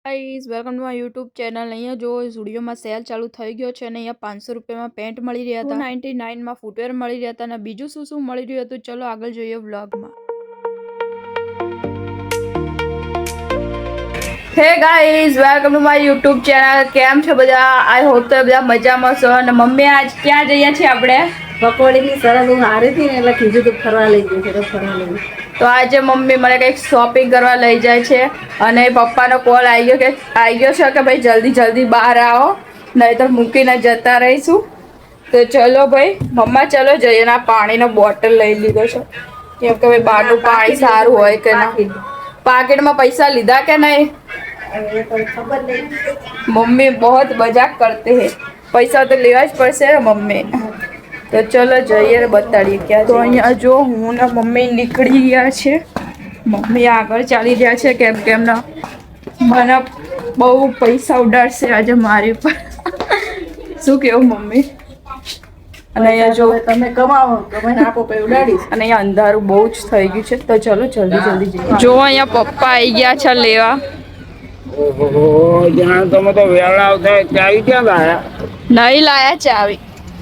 Guys welcome to my YouTube channel. અહીંયા જો સ્ટુડિયોમાં સેલ ચાલુ થઈ ગયો છે અને અહીંયા 500 રૂપિયામાં પેન્ટ મળી રહ્યા હતા, 299 માં ફૂટવેર મળી રહ્યા હતા અને બીજું શું મળી રહ્યું હતું ચલો આગળ જોઈએ વ્લોગમાં। Hey guys welcome to my YouTube channel. કેમ છો બધા? આઈ હોપ તો બધા મજામાં છો। અને મમ્મી આજ ક્યાં જઈએ છીએ આપણે? પકોડીની સરસ હું હારી હતી ને એટલે કીધું તું ફરવા લઈ ગઈ છે તો ફરવા લઈ ગઈ। તો આજે મમ્મી મને કંઈક શોપિંગ કરવા લઈ જાય છે અને પપ્પાનો કોલ આવી ગયો છે કે ભાઈ જલ્દી બહાર આવો નહીં તો મૂકીને જતા રહીશું। તો ચલો ભાઈ મમ્મા ચલો જઈએ। ના પાણીનો બોટલ લઈ લીધો છે કેમ કે ભાઈ બહારનું પાણી સારું હોય કે ના। પાકીટમાં પૈસા લીધા કે નહીં? ખબર નહીં, મમ્મી बहुत मजाक करते हैं, પૈસા તો લેવા જ પડશે ને મમ્મી। તો ચલો જઈએ બતાડીએ ક્યાં। તો અહીંયા જો હું ને મમ્મી નીકળી ગયા છે, મમ્મી આગળ ચાલી રહ્યા છે કેમ કે એમના મને બહુ પૈસા ઉડાડશે આજે મારી ઉપર। શું કેવું મમ્મી? અને અહીંયા જો તમે કમાવો કમાઈને આપો પછી ઉડાડીશ। અને અહીંયા અંધારું બહુ જ થઈ ગયું છે તો ચલો જલ્દી જઈએ। જો અહીંયા પપ્પા આવી ગયા છે લેવા। ઓહો જાણ તમે તો વેળા આવતા ચાવી ક્યાં લાયા? નહીં લાયા ચાવી।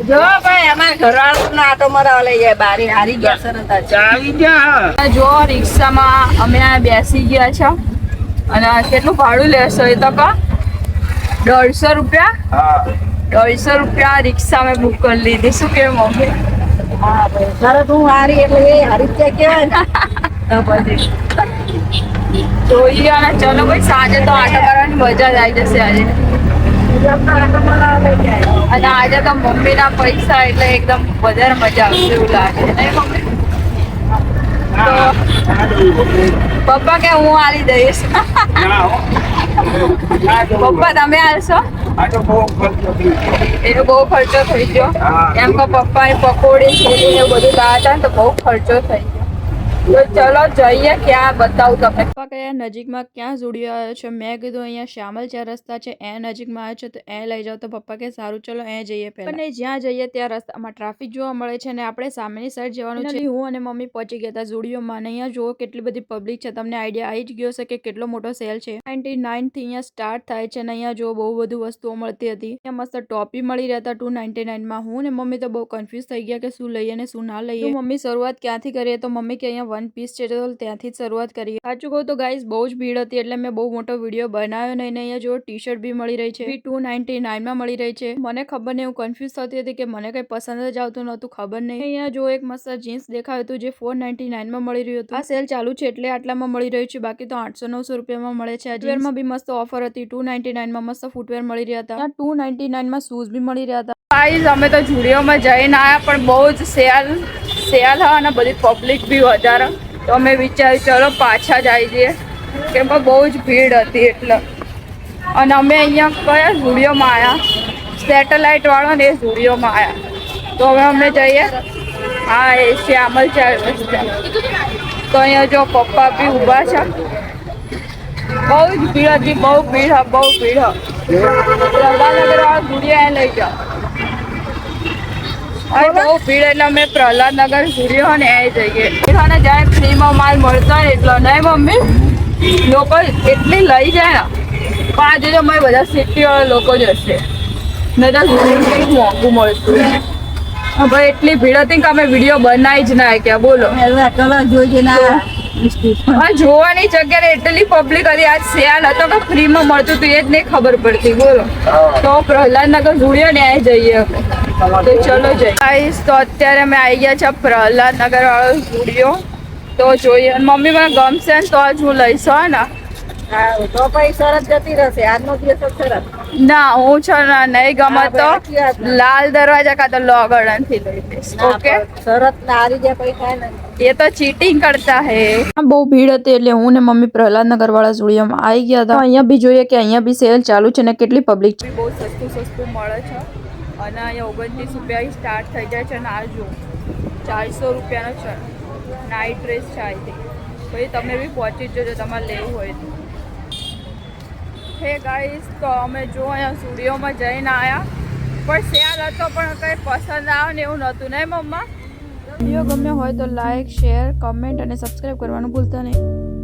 જો ભાઈ અમારા ઘરવાળાના આટો મરાવા લઈ જાય બારી હારી ગયા સરસ ચાવી ક્યાં? જો રિક્ષામાં અમે આ બેસી ગયા છે અને કેટલું ભાડું લેશો એ તો કહો? 150 રૂપિયા। હા 150 રૂપિયા રિક્ષા મેં બુક કરી લીધી। શું કે મમ્મી? હા ભાઈ સરસ હું હારી એટલે એ હારી જ કહેવાય ને। જોઈએ અને ચલો ભાઈ સાંજે તો આટો કરવાની મજા જ આવી જશે આજે। આટો મરાવા લઈ જાય અને આજે તો મમ્મીના પૈસા એટલે એકદમ વધારે મજા આવશે એવું લાગે નહીં મમ્મી? તો પપ્પા કે હું આલી દઈશ। પપ્પા તમે આલશો? એનો બહુ ખર્ચો થઈ ગયો એમ કે પપ્પાએ પકોડી છેલી ને બધું લાવ્યા હતા ને તો બહુ ખર્ચો થઈ ગયો। તો ચલો જઈએ ક્યાં બતાવું તમને। પપ્પા કયા નજીકમાં ક્યાં સ્ટુડિયો આવ્યો છે? મેં કીધું અહીંયા શ્યામલ 4 રસ્તા છે એ નજીકમાં આવ્યો છે તો એ લઈ જાઓ। તો પપ્પા કે સારું ચલો એ જઈએ પહેલા। અને જ્યાં જઈએ ત્યાં રસ્તામાં ટ્રાફિક જોવા મળે છે અને આપણે સામેની સાઈડ જવાનું છે। હું અને મમ્મી પહોંચી ગયા હતા સ્ટુડિયોમાં અને અહીંયા જુઓ કેટલી બધી પબ્લિક છે, તમને આઈડિયા આવી જ ગયો છે કે કેટલો મોટો સેલ છે। 99 થી અહીંયા સ્ટાર્ટ થાય છે અને અહીંયા જો બહુ બધું વસ્તુઓ મળતી હતી। અહીંયા મસ્ત ટોપી મળી રહ્યા હતા 299 માં। હું ને મમ્મી તો બહુ કન્ફ્યુઝ થઈ ગયા કે શું લઈએ ને શું ના લઈએ। મમ્મી શરૂઆત ક્યાંથી કરીએ? તો મમ્મી કે અહીંયા વન પીસ છે તો ત્યાંથી જ શરૂઆત કરીએ। સાચું કહું તો ગાઈઝ બહુ જ ભીડ હતી એટલે મેં બહુ મોટો વિડીયો બનાવ્યો નહીં। ને અહીંયા જો ટી શર્ટ બી મળી રહી છે, 299 માં મળી રહી છે। મને ખબર નહીં, હું કન્ફ્યુઝ થતી હતી કે મને કઈ પસંદ જ આવતું નહોતું, ખબર નહીં। અહીંયા જો એક મસ્ત જીન્સ દેખાયું હતું જે 499 માં મળી રહ્યું હતું। આ સેલ ચાલુ છે એટલે આટલામાં મળી રહ્યું છે, બાકી તો 800-900 રૂપિયામાં મળે છે। આ જીન્સમાં બી મસ્ત ઓફર હતી, 299 માં મસ્ત ફૂટવેર મળી રહ્યા હતા। 299 માં શૂઝ બી મળી રહ્યા હતા। ગાઈઝ અમે તો ઝુડિયોમાં જઈને આવ્યા પણ બહુ જ સેલ હા અને બધી પબ્લિક બી વધારે તો અમે વિચાર્યું ચલો પાછા જ આવી જઈએ કેમ કે બહુ જ ભીડ હતી એટલે। અને અમે અહીંયા કયા ઝુડિયોમાં આવ્યા? સેટેલાઇટ વાળો ને એ ઝુડિયોમાં આવ્યા તો હવે અમે જઈએ હા એ શ્યામલ 4 રસ્તા। તો અહીંયા જો પપ્પા બી ઊભા છે, બહુ જ ભીડ હતી, બહુ ભીડ હા બહુ ભીડ હા। પ્રહલાદનગર વાળો ઝુડિયો એ લઈ જાઓ। અરે બહુ ભીડ એટલે અમે પ્રહલાદનગર ઝુડિયો ને એ જઈએ અને જાય ફ્રીમાં માલ મળતો હોય એટલો નહીં મમ્મી? લોકો એટલી લઈ જાય ને પણ આજે તો અમારે બધા સિટીવાળા લોકો જ હશે નહીં તો ઝુડિયો કંઈક મોંઘું મળતું। ભાઈ એટલી ભીડ હતી કે અમે વિડીયો બનાવી જ ના ક્યાં બોલો। કલર જોઈ ના જોવાની જગ્યાએ એટલી પબ્લિક હતી, આજ સેલ હતો કે ફ્રીમાં મળતું હતું એ જ નહીં ખબર પડતી બોલો। તો પ્રહલાદનગર ઝુડિયો ને આ જઈએ તો ચલો જઈએ। તો અત્યારે અમે આવી ગયા છે પ્રહલાદનગર વાળો ઝુડિયો તો જોઈએ મમ્મી મને ગમશે ને તો જ હું લઈશ ને। તો પછી સરસ જતી રહેશે આજનો દિવસ સરસ। ના હું છે ને નહીં ગમે તો લાલ દરવાજા કાં તો લો ગાર્ડન થી લઈ લઈશ। ઓકે સરસ હારી જાય પછી થાય ને ये तो चीटिंग करता है। બહુ ભીડ હતી એટલે હું ને મમ્મી પ્રહલાદનગર વાળા ઝુડિયોમાં આવી ગયા હતા। અહીંયા બી જોઈએ કે અહીંયા બી સેલ ચાલુ છે ને કેટલી પબ્લિક છે। બહુ સસ્તું મળે છે અને અહીંયા 29 રૂપિયા સ્ટાર્ટ થઈ જાય છે અને આ જો 400 રૂપિયાનો છે નાઇટ ડ્રેસ છે આઈ થિંક। પછી તમે બી પહોંચી જ જજો તમારે લેવું હોય તો। હે ગાઈસ તો અમે જો અહીંયા ઝુડિયોમાં જઈને આવ્યા પણ સેલ હતો પણ કંઈ પસંદ આવે ને એવું નહોતું નહીં મમ્મા? વિડીયો ગમ્યો હોય તો લાઈક, શેર, કમેન્ટ અને સબસ્ક્રાઈબ કરવાનું ભૂલતા નહીં।